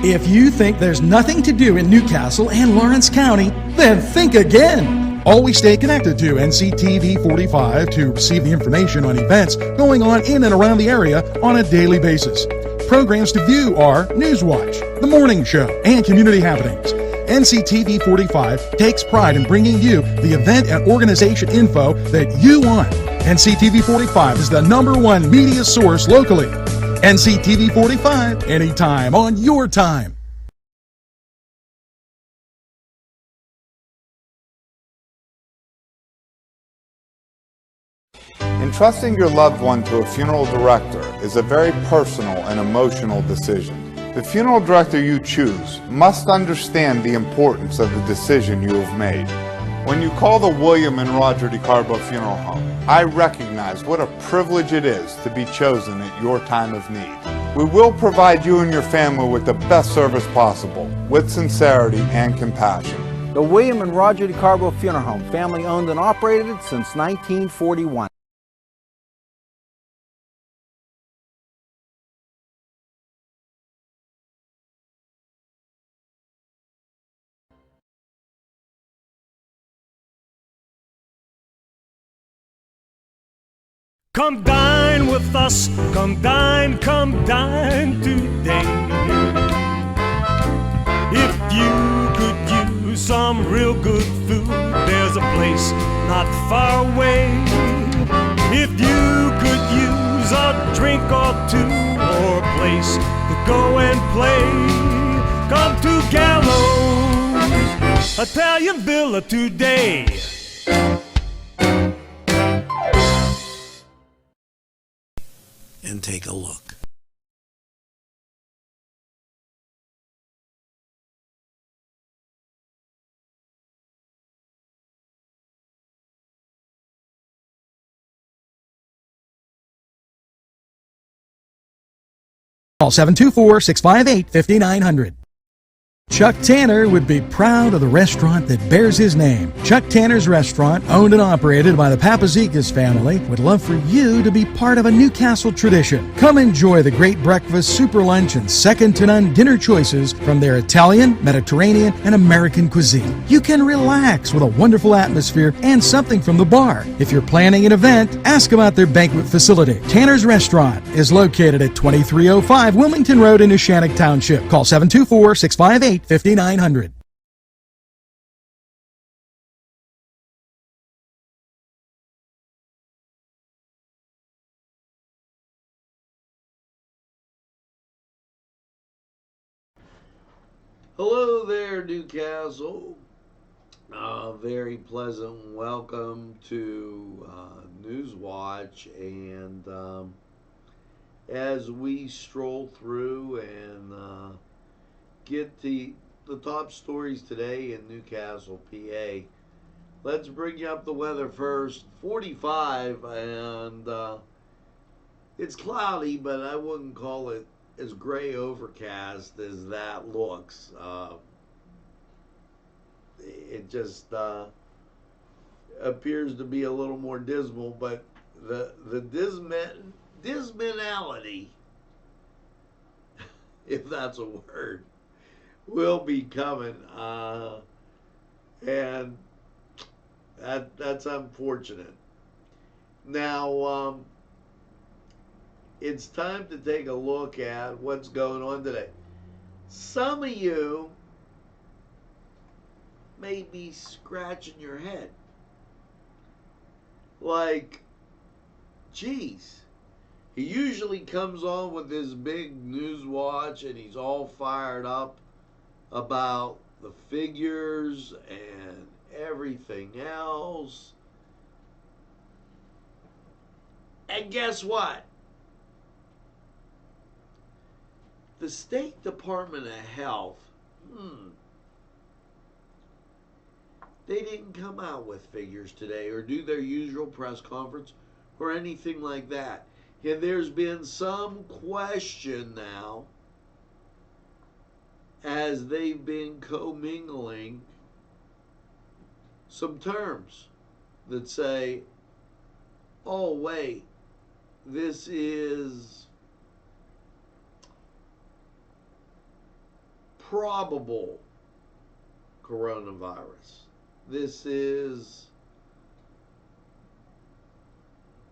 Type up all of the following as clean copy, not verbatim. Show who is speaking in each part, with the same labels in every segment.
Speaker 1: If you think there's nothing to do in Newcastle and Lawrence County, then think again. Always stay connected to NCTV45 to receive the information on events going on in and around the area on a daily basis. Programs to view are Newswatch, The Morning Show, and Community Happenings. NCTV45 takes pride in bringing you the event and organization info that you want. NCTV45 is the #1 media source locally. NCTV45, anytime on your time.
Speaker 2: Entrusting your loved one to a funeral director is a very personal and emotional decision. The funeral director you choose must understand the importance of the decision you have made. When you call the William and Roger DeCarbo Funeral Home, I recognize what a privilege it is to be chosen at your time of need. We will provide you and your family with the best service possible, with sincerity and compassion.
Speaker 3: The William and Roger DeCarbo Funeral Home, family owned and operated since 1941.
Speaker 4: Come dine with us, come dine today. If you could use some real good food, there's a place not far away. If you could use a drink or two, or a place to go and play, come to Gallows Italian Villa today.
Speaker 5: And take a look.
Speaker 1: Call 724-658-5900. Chuck Tanner would be proud of the restaurant that bears his name. Chuck Tanner's Restaurant, owned and operated by the Papazikas family, would love for you to be part of a Newcastle tradition. Come enjoy the great breakfast, super lunch, and second-to-none dinner choices from their Italian, Mediterranean, and American cuisine. You can relax with a wonderful atmosphere and something from the bar. If you're planning an event, ask about their banquet facility. Tanner's Restaurant is located at 2305 Wilmington Road in Neshannock Township. Call 724-658-5900.
Speaker 6: Hello there, Newcastle. Very pleasant welcome to Newswatch, and as we stroll through and get the top stories today in Newcastle, PA. Let's bring you up the weather first. 45, and it's cloudy, but I wouldn't call it as gray overcast as that looks. It just appears to be a little more dismal, but the dismality, if that's a word, will be coming, and that's unfortunate. Now, it's time to take a look at what's going on today. Some of you may be scratching your head, like, geez, he usually comes on with this big news watch and he's all fired up about the figures and everything else. And guess what? The State Department of Health, they didn't come out with figures today or do their usual press conference or anything like that. And there's been some question now as they've been commingling some terms that say, oh wait, this is probable coronavirus. This is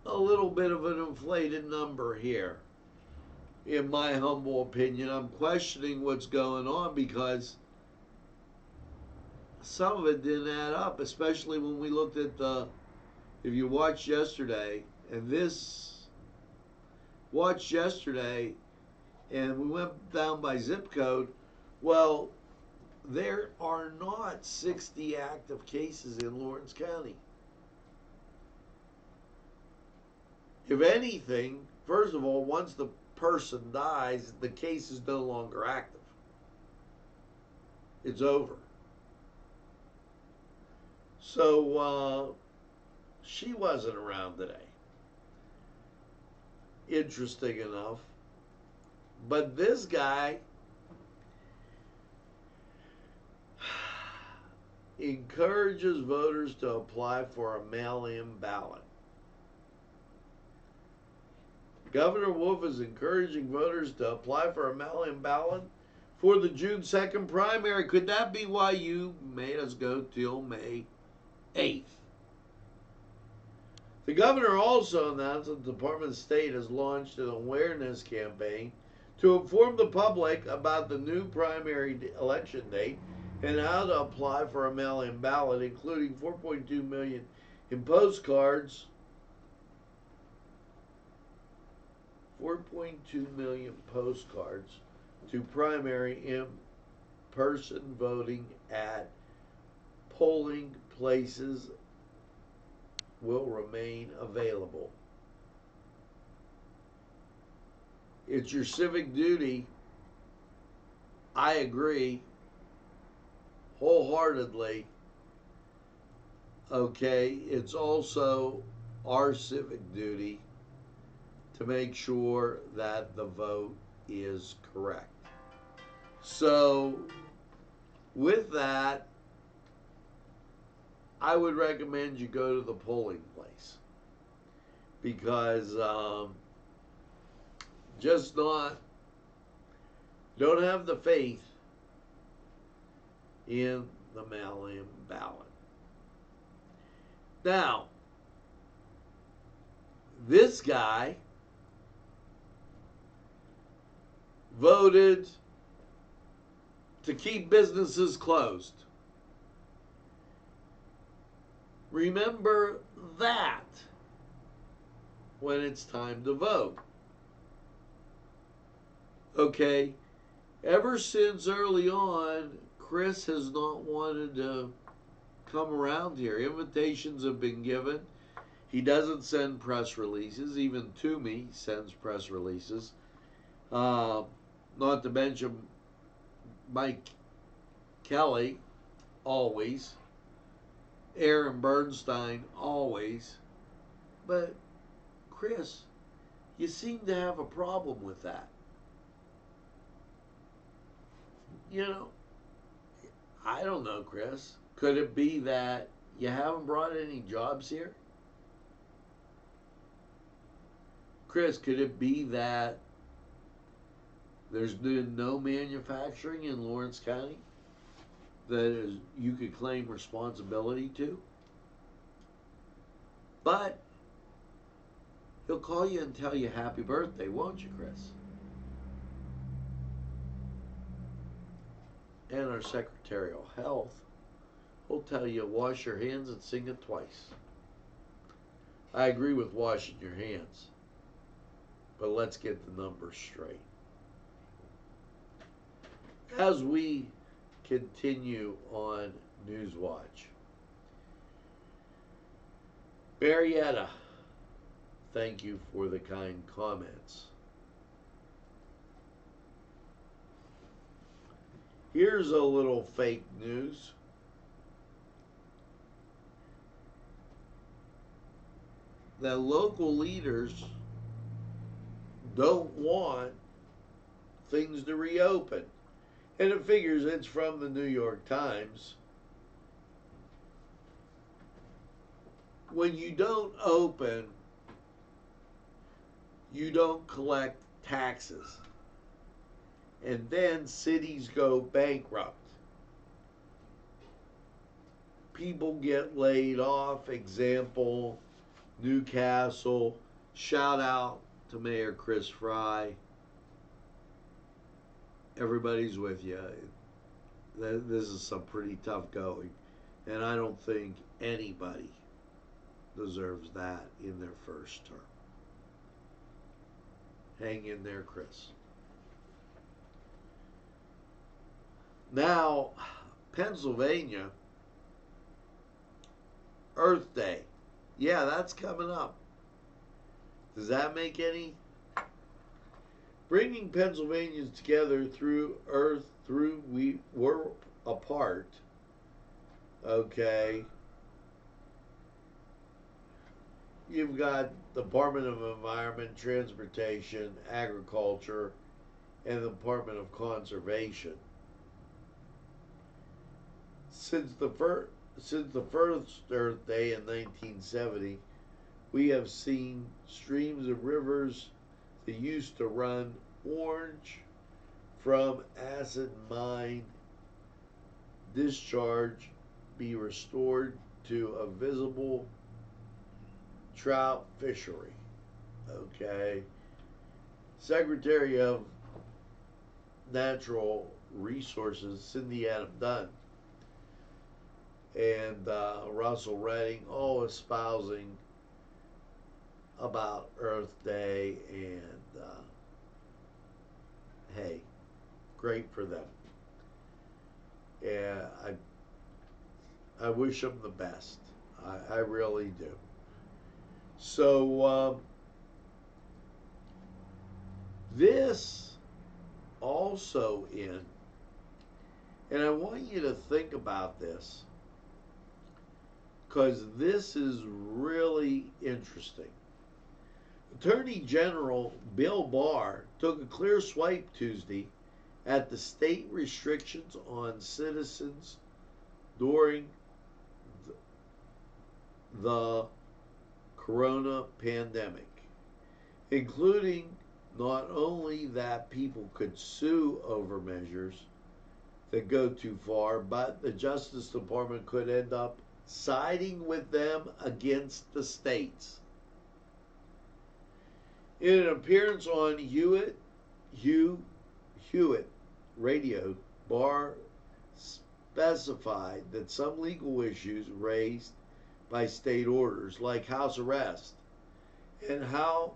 Speaker 6: a little bit of an inflated number here. In my humble opinion, I'm questioning what's going on because some of it didn't add up, especially when we looked at if you watched yesterday, and watched yesterday, and we went down by zip code, well, there are not 60 active cases in Lawrence County. If anything, first of all, once the person dies, the case is no longer active. It's over. So she wasn't around today. Interesting enough. But this guy encourages voters to apply for a mail-in ballot. Governor Wolf is encouraging voters to apply for a mail-in ballot for the June 2nd primary. Could that be why you made us go till May 8th? The governor also announced that the Department of State has launched an awareness campaign to inform the public about the new primary election date and how to apply for a mail-in ballot, including 4.2 million in postcards, 4.2 million postcards to primary in-person voting at polling places will remain available. It's your civic duty. I agree wholeheartedly. Okay, it's also our civic duty to make sure that the vote is correct. So, with that, I would recommend you go to the polling place, because don't have the faith in the mail-in ballot. Now, this guy voted to keep businesses closed. Remember that when it's time to vote. Okay, ever since early on, Chris has not wanted to come around here. Invitations have been given. He doesn't send press releases. Even Toomey sends press releases. Not to mention Mike Kelly, always. Aaron Bernstein, always. But, Chris, you seem to have a problem with that. You know, I don't know, Chris. Could it be that you haven't brought any jobs here? Chris, could it be that there's been no manufacturing in Lawrence County that you could claim responsibility to? But he'll call you and tell you happy birthday, won't you, Chris? And our Secretary of Health will tell you wash your hands and sing it twice. I agree with washing your hands, but let's get the numbers straight. As we continue on Newswatch, Marietta, thank you for the kind comments. Here's a little fake news. That local leaders don't want things to reopen. And it figures it's from the New York Times. When you don't open, you don't collect taxes. and then cities go bankrupt. People get laid off. Example, Newcastle. Shout out to Mayor Chris Fry. Everybody's with you. This is some pretty tough going, and I don't think anybody deserves that in their first term. Hang in there, Chris. Now, Pennsylvania, Earth Day. Yeah, that's coming up. Does that make any? Bringing Pennsylvanians together through Earth, we were apart. Okay. You've got the Department of Environment, Transportation, Agriculture, and the Department of Conservation. Since the first Earth Day in 1970, we have seen streams of rivers that used to run orange from acid mine discharge be restored to a visible trout fishery. Okay. Secretary of Natural Resources Cindy Adam Dunn and Russell Redding all espousing about Earth Day, and hey, great for them. Yeah, I wish them the best. I really do. So this also and I want you to think about this, because this is really interesting. Attorney General Bill Barr took a clear swipe Tuesday at the state restrictions on citizens during the corona pandemic, including not only that people could sue over measures that go too far, but the Justice Department could end up siding with them against the states. In an appearance on Hewitt Radio, Barr specified that some legal issues raised by state orders, like house arrest, and how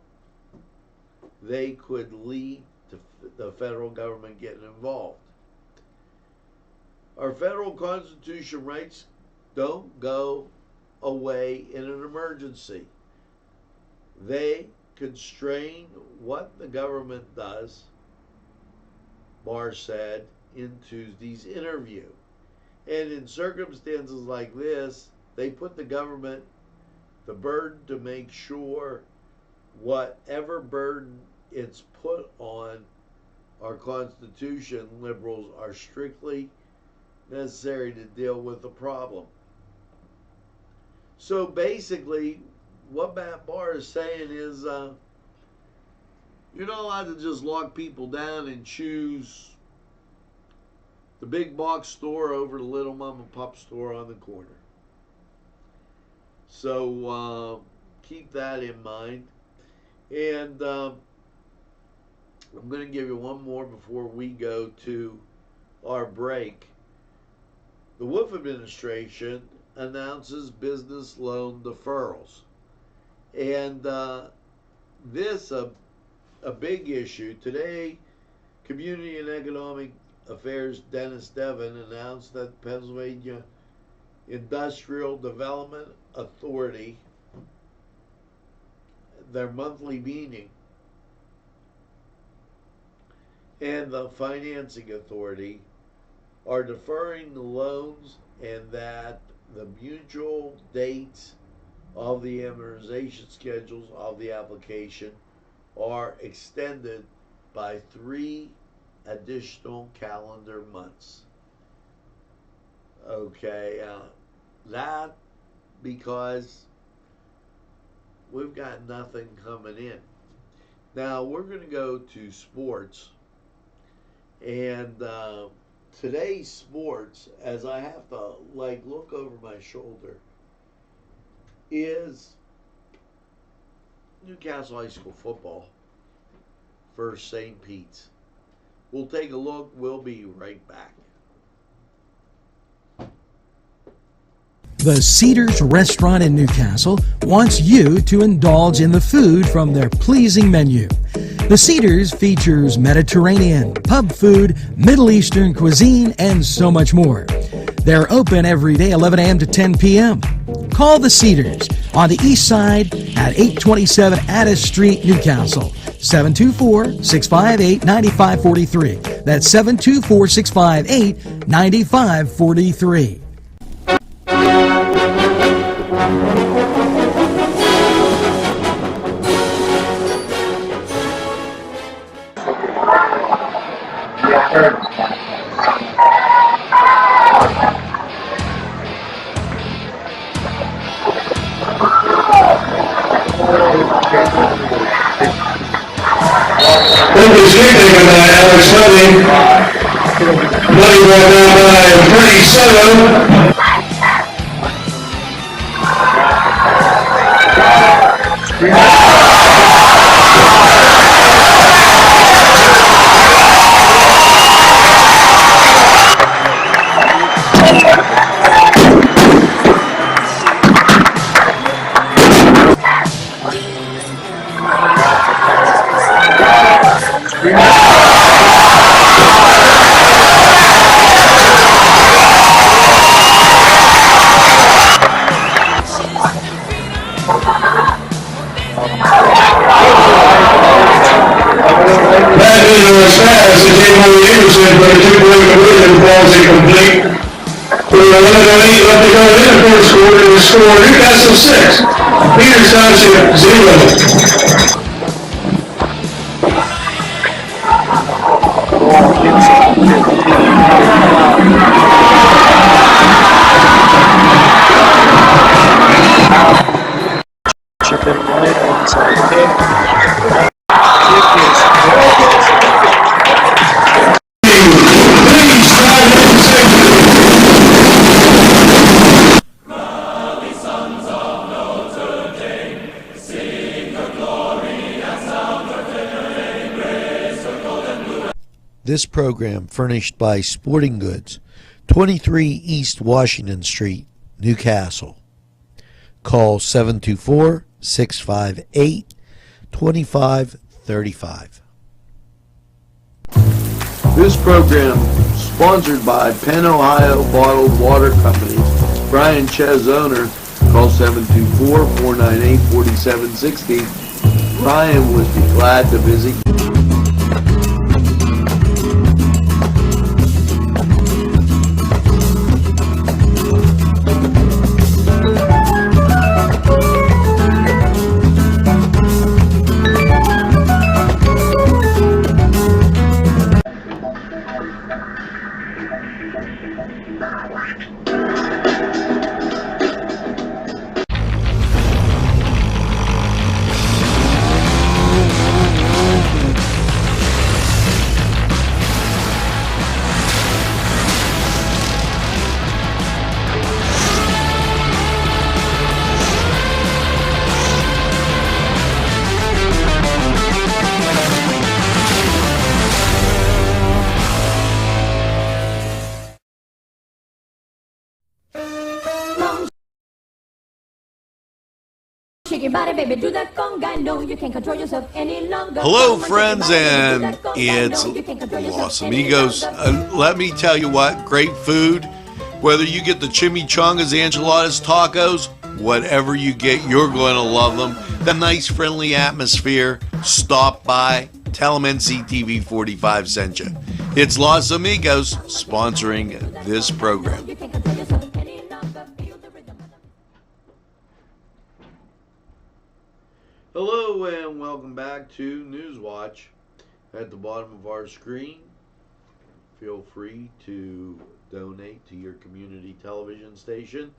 Speaker 6: they could lead to the federal government getting involved. Our federal Constitution rights don't go away in an emergency. They constrain what the government does, Barr said in Tuesday's interview. And in circumstances like this, they put the government the burden to make sure whatever burden it's put on our Constitution, liberals are strictly necessary to deal with the problem. So basically, what Matt Barr is saying is you're not allowed to just lock people down and choose the big box store over the little mom and pop store on the corner. So keep that in mind. And I'm going to give you one more before we go to our break. The Wolf administration announces business loan deferrals. And this a big issue. Today, Community and Economic Affairs Dennis Devon announced that Pennsylvania Industrial Development Authority, their monthly meeting, and the Financing Authority are deferring the loans, and that the mutual dates of the amortization schedules of the application are extended by 3 additional calendar months. Okay, that because we've got nothing coming in. Now we're going to go to sports, And today's sports, as I have to look over my shoulder, is Newcastle High School football versus St. Pete's. We'll take a look. We'll be right back.
Speaker 1: The Cedars Restaurant in Newcastle wants you to indulge in the food from their pleasing menu. The Cedars features Mediterranean, pub food, Middle Eastern cuisine, and so much more. They're open every day 11 a.m. to 10 p.m. Call the Cedars on the east side at 827 Addis Street, Newcastle. 724-658-9543. That's 724-658-9543.
Speaker 7: Thank you, taken by Alex Fleming. Money brought down by 37. Newcastle 6, Peters Township 0.
Speaker 5: This program furnished by Sporting Goods, 23 East Washington Street, Newcastle. Call 724-658-2535.
Speaker 6: This program sponsored by Penn Ohio Bottled Water Company. Brian Ches, owner. Call 724-498-4760. Brian would be glad to visit you.
Speaker 8: Shake your body, baby, do that conga. No, you can't control yourself any longer.
Speaker 9: Hello, friends, and it's Los Amigos. Let me tell you what, great food. Whether you get the chimichangas, enchiladas, tacos, whatever you get, you're going to love them. The nice, friendly atmosphere. Stop by. Tell them Nctv45 sent you. It's Los Amigos sponsoring this program.
Speaker 6: Hello and welcome back to Newswatch. At the bottom of our screen, feel free to donate to your community television station.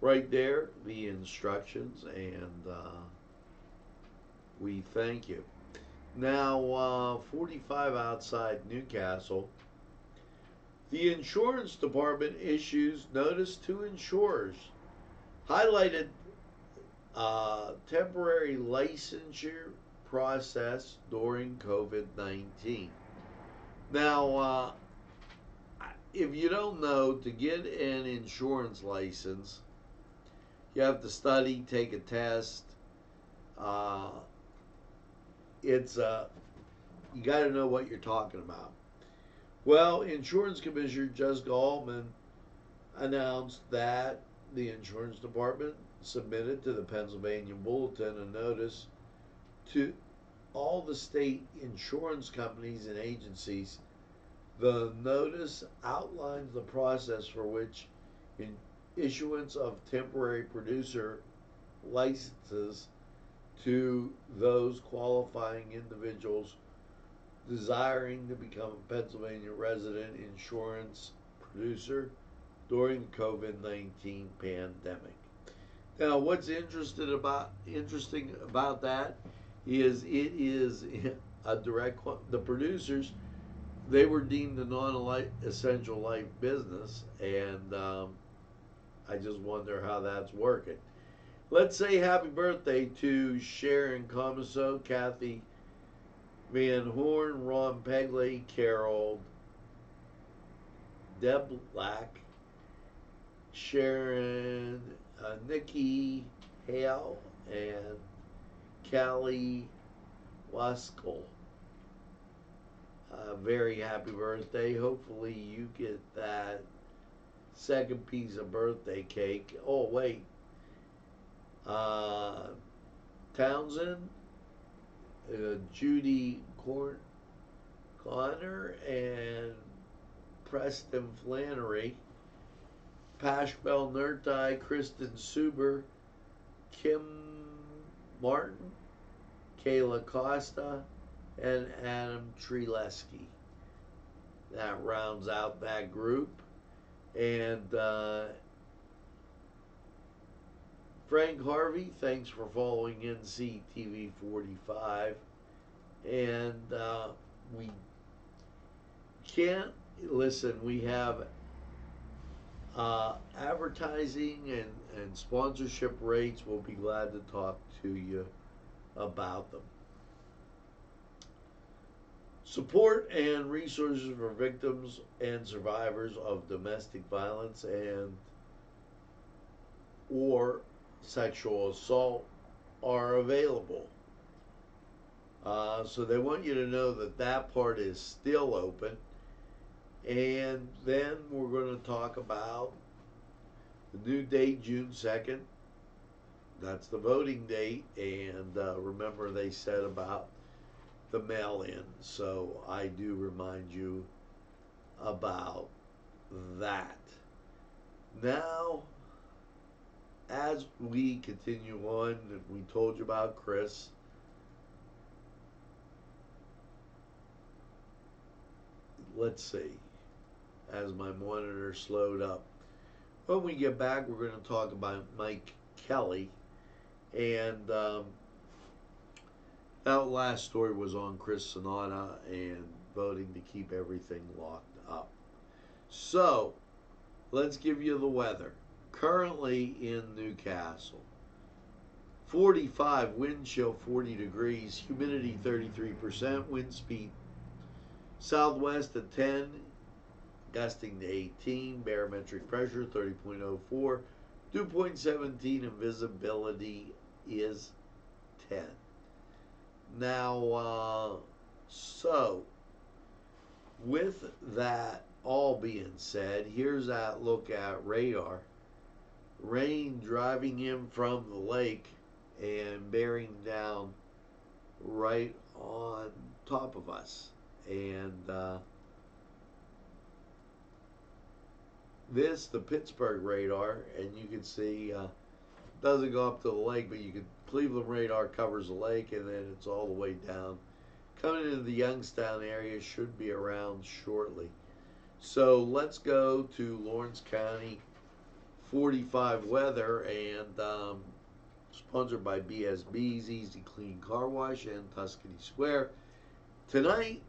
Speaker 6: Right there, the instructions, and we thank you. Now, 45 outside Newcastle. The insurance department issues notice to insurers, highlighted temporary licensure process during COVID-19. Now, if you don't know, to get an insurance license, you have to study, take a test. You got to know what you're talking about. Well, Insurance Commissioner Judge Galtman announced that the insurance department submitted to the Pennsylvania Bulletin a notice to all the state insurance companies and agencies. The notice outlines the process for which issuance of temporary producer licenses to those qualifying individuals desiring to become a Pennsylvania resident insurance producer during the COVID-19 pandemic. Now, what's interesting about that is it is a direct. The producers, they were deemed a non-essential life business, and I just wonder how that's working. Let's say happy birthday to Sharon Comiso, Kathy Van Horn, Ron Pegley, Carol, Deb Black, Sharon, Nikki Hale, and Callie Waskell. Very happy birthday. Hopefully you get that second piece of birthday cake. Oh, wait. Townsend, Judy Connor, and Preston Flannery, Pashbel Nurtai, Kristen Suber, Kim Martin, Kayla Costa, and Adam Treleski. That rounds out that group. And Frank Harvey, thanks for following Nctv45. And we can't listen. We have advertising and sponsorship rates. We'll be glad to talk to you about them. Support and resources for victims and survivors of domestic violence and or sexual assault are available. So they want you to know that that part is still open. And then we're going to talk about the new date, June 2nd. That's the voting date. And remember, they said about the mail-in. So I do remind you about that. Now, as we continue on, we told you about Chris. Let's see, as my monitor slowed up. When we get back, we're going to talk about Mike Kelly. And that last story was on Chris Sonata and voting to keep everything locked up. So, let's give you the weather. Currently in Newcastle, 45, wind chill 40 degrees, humidity 33%, wind speed southwest at 10, gusting to 18, barometric pressure 30.04, dew point 17, and visibility is 10. Now, so with that all being said, here's that look at radar. Rain driving in from the lake and bearing down right on top of us. And this, the Pittsburgh radar, and you can see doesn't go up to the lake, but you can, Cleveland radar covers the lake, and then it's all the way down. Coming into the Youngstown area, should be around shortly. So let's go to Lawrence County 45 weather, and sponsored by BSB's Easy Clean Car Wash and Tuscany Square. Tonight,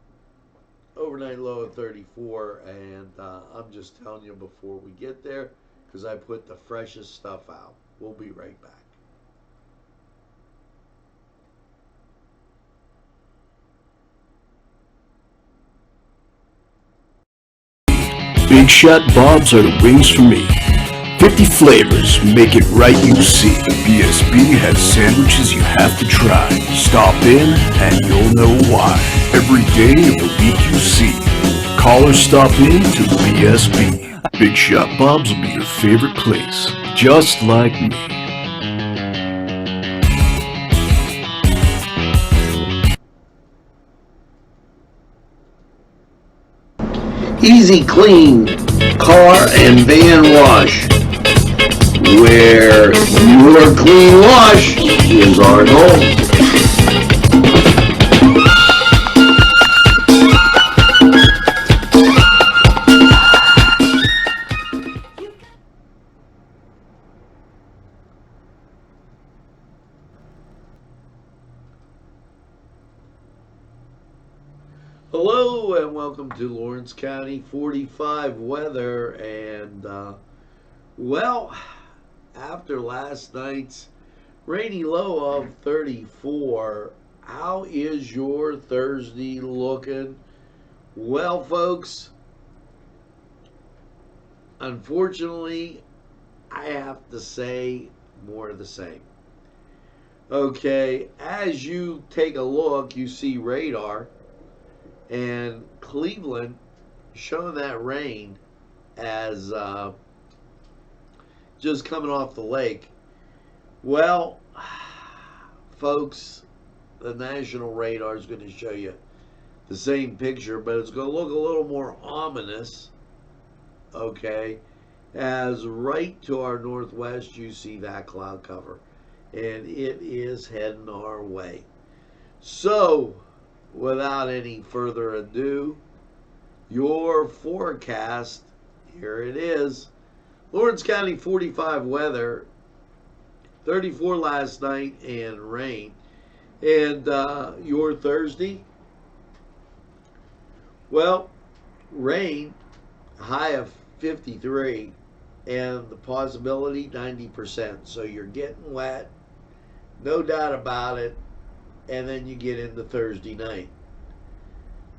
Speaker 6: overnight low of 34, and I'm just telling you before we get there because I put the freshest stuff out. We'll be right back.
Speaker 10: Big Shot Bob's are the wings for me. 50 flavors, make it right, you see. BSB has sandwiches you have to try. Stop in and you'll know why. Every day of the week you see. Call or stop in to BSB. Big Shot Bob's will be your favorite place, just like me.
Speaker 11: Easy Clean Car and Van Wash, where your clean wash is our goal.
Speaker 6: Hello and welcome to Lawrence County 45 weather. And well, after last night's rainy low of 34, how is your Thursday looking? Well, folks, unfortunately, I have to say more of the same. Okay, as you take a look, you see radar. And Cleveland showing that rain as just coming off the lake. Well, folks, the national radar is going to show you the same picture, but it's going to look a little more ominous, okay, as right to our northwest you see that cloud cover, and it is heading our way. So, without any further ado, your forecast, here it is. Lawrence County 45 weather, 34 last night and rain. And your Thursday, well, rain, high of 53, and the possibility 90%. So you're getting wet, no doubt about it. And then you get into Thursday night.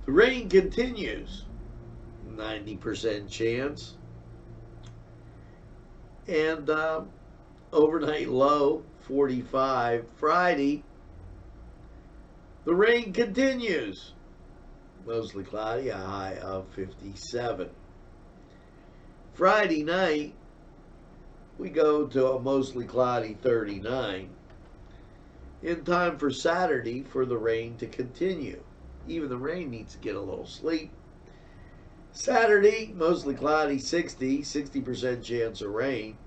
Speaker 6: The rain continues, 90% chance. And overnight low, 45. Friday, the rain continues. Mostly cloudy, a high of 57. Friday night, we go to a mostly cloudy 39. In time for Saturday for the rain to continue. Even the rain needs to get a little sleep. Saturday, mostly cloudy, 60% chance of rain.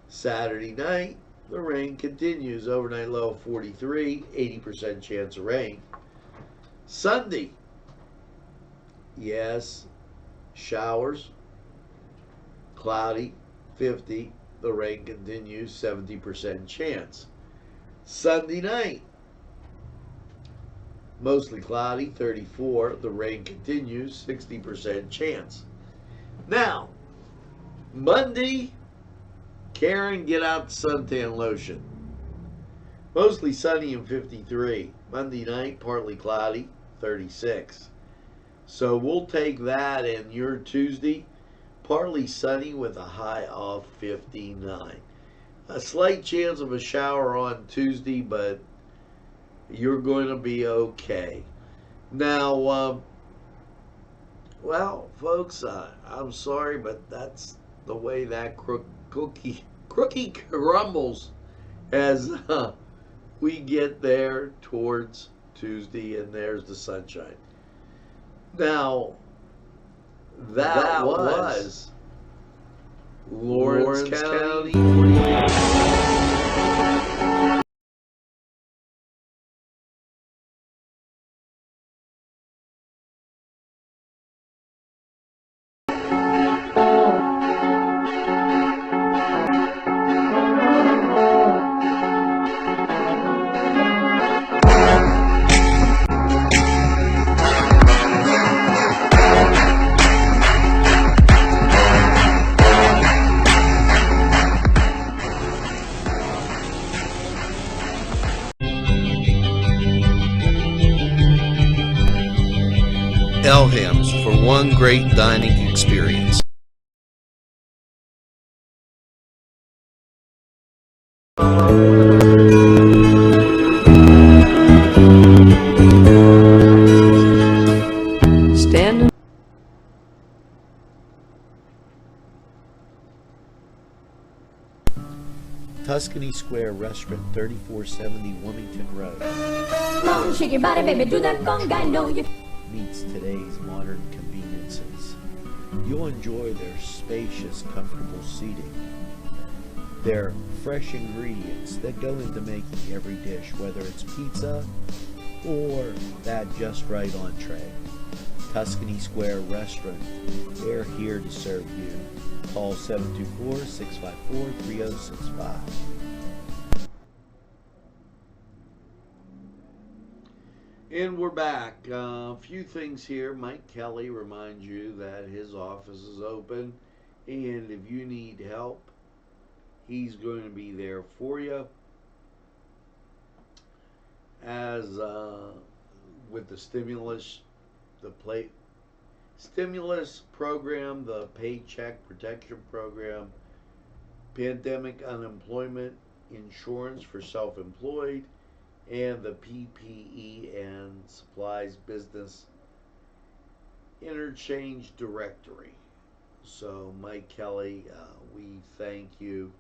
Speaker 6: Saturday night, the rain continues. Overnight low 43, 80% chance of rain. Sunday, yes, showers, cloudy, 50, the rain continues, 70% chance. Sunday night, mostly cloudy, 34. The rain continues, 60% chance. Now, Monday, Karen, get out the suntan lotion. Mostly sunny and 53. Monday night, partly cloudy, 36. So we'll take that, and your Tuesday, partly sunny with a high of 59. A slight chance of a shower on Tuesday, but you're going to be okay. Now, well, folks, I'm sorry, but that's the way that cookie crumbles as we get there towards Tuesday, and there's the sunshine. Now, that was Lawrence County.
Speaker 5: great dining experience.
Speaker 12: Standing.
Speaker 5: Tuscany Square Restaurant, 3470 Wilmington Road.
Speaker 8: Come on, shake your body, baby, do that conga, know you.
Speaker 5: Meets today's modern conveniences. You'll enjoy their spacious, comfortable seating. Their fresh ingredients that go into making every dish, whether it's pizza or that just right entree. Tuscany Square Restaurant, they're here to serve you. Call 724-654-3065.
Speaker 6: And we're back. A few things here. Mike Kelly reminds you that his office is open, and if you need help, he's going to be there for you. As with the stimulus program, the Paycheck Protection Program, pandemic unemployment insurance for self-employed, and the PPE and supplies business interchange directory. So Mike Kelly, we thank you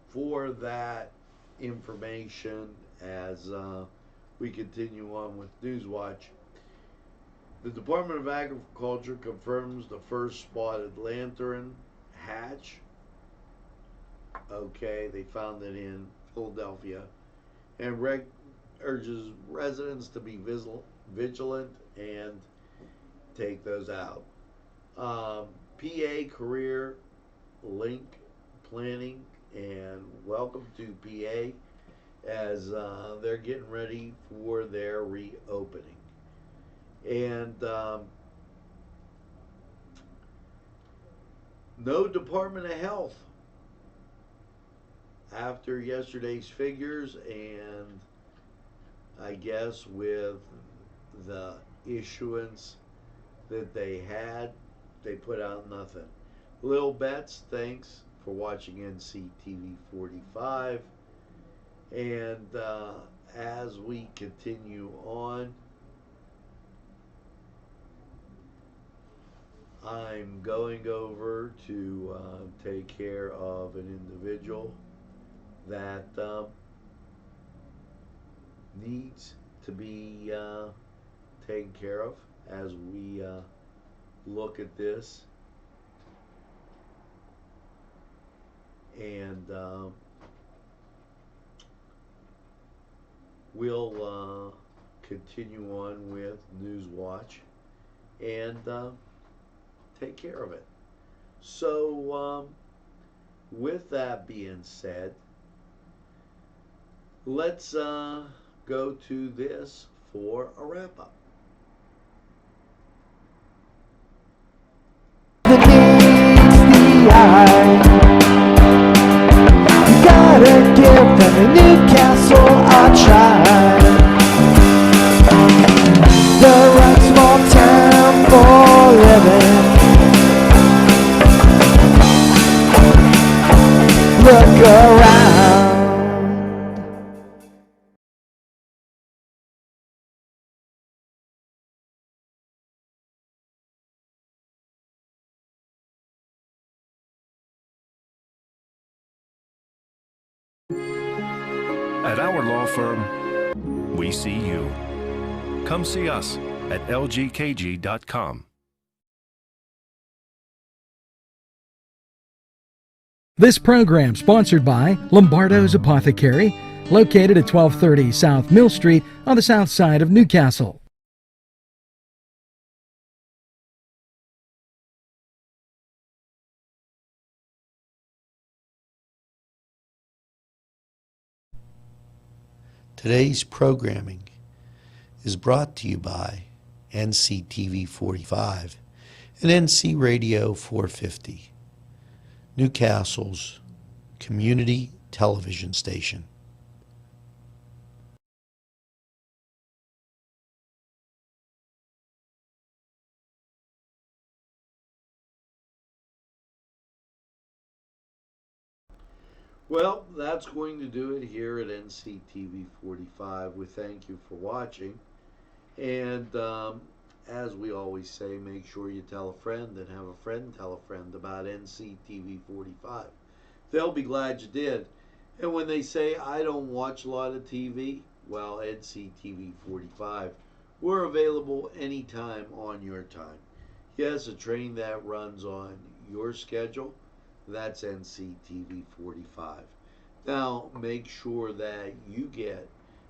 Speaker 6: for that information as we continue on with Newswatch. The Department of Agriculture confirms the first spotted lantern hatch. Okay, they found it in Philadelphia, and urges residents to be vigilant and take those out. PA Career Link Planning, and welcome to PA as they're getting ready for their reopening. And no Department of Health after yesterday's figures, and I guess with the issuance that they had, they put out nothing. Lil Betts, thanks for watching Nctv45. And as we continue on, I'm going over to take care of an individual that needs to be taken care of as we look at this. And we'll continue on with Newswatch and take care of it. So with that being said, let's go to this for a wrap-up.
Speaker 13: Gotta give them a Newcastle a try. The right small town for living. Look around.
Speaker 14: At our law firm, we see you. Come see us at lgkg.com.
Speaker 1: This program sponsored by Lombardo's Apothecary, located at 1230 South Mill Street on the south side of Newcastle.
Speaker 5: Today's programming is brought to you by Nctv45 and NC Radio 450, Newcastle's community television station.
Speaker 6: Well, that's going to do it here at NCTV45. We thank you for watching. And as we always say, make sure you tell a friend and have a friend tell a friend about NCTV45. They'll be glad you did. And when they say, I don't watch a lot of TV, well, NCTV45, we're available anytime on your time. Yes, a train that runs on your schedule, that's NCTV45. Now, make sure that you get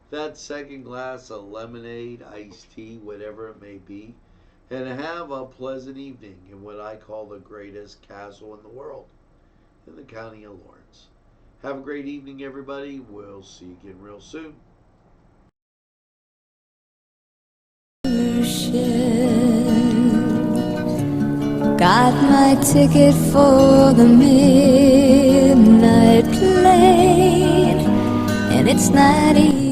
Speaker 6: that second glass of lemonade, iced tea, whatever it may be, and have a pleasant evening in what I call the greatest castle in the world, in the county of Lawrence. Have a great evening, everybody. We'll see you again real soon.
Speaker 12: Got my ticket for the midnight plane, and it's not easy.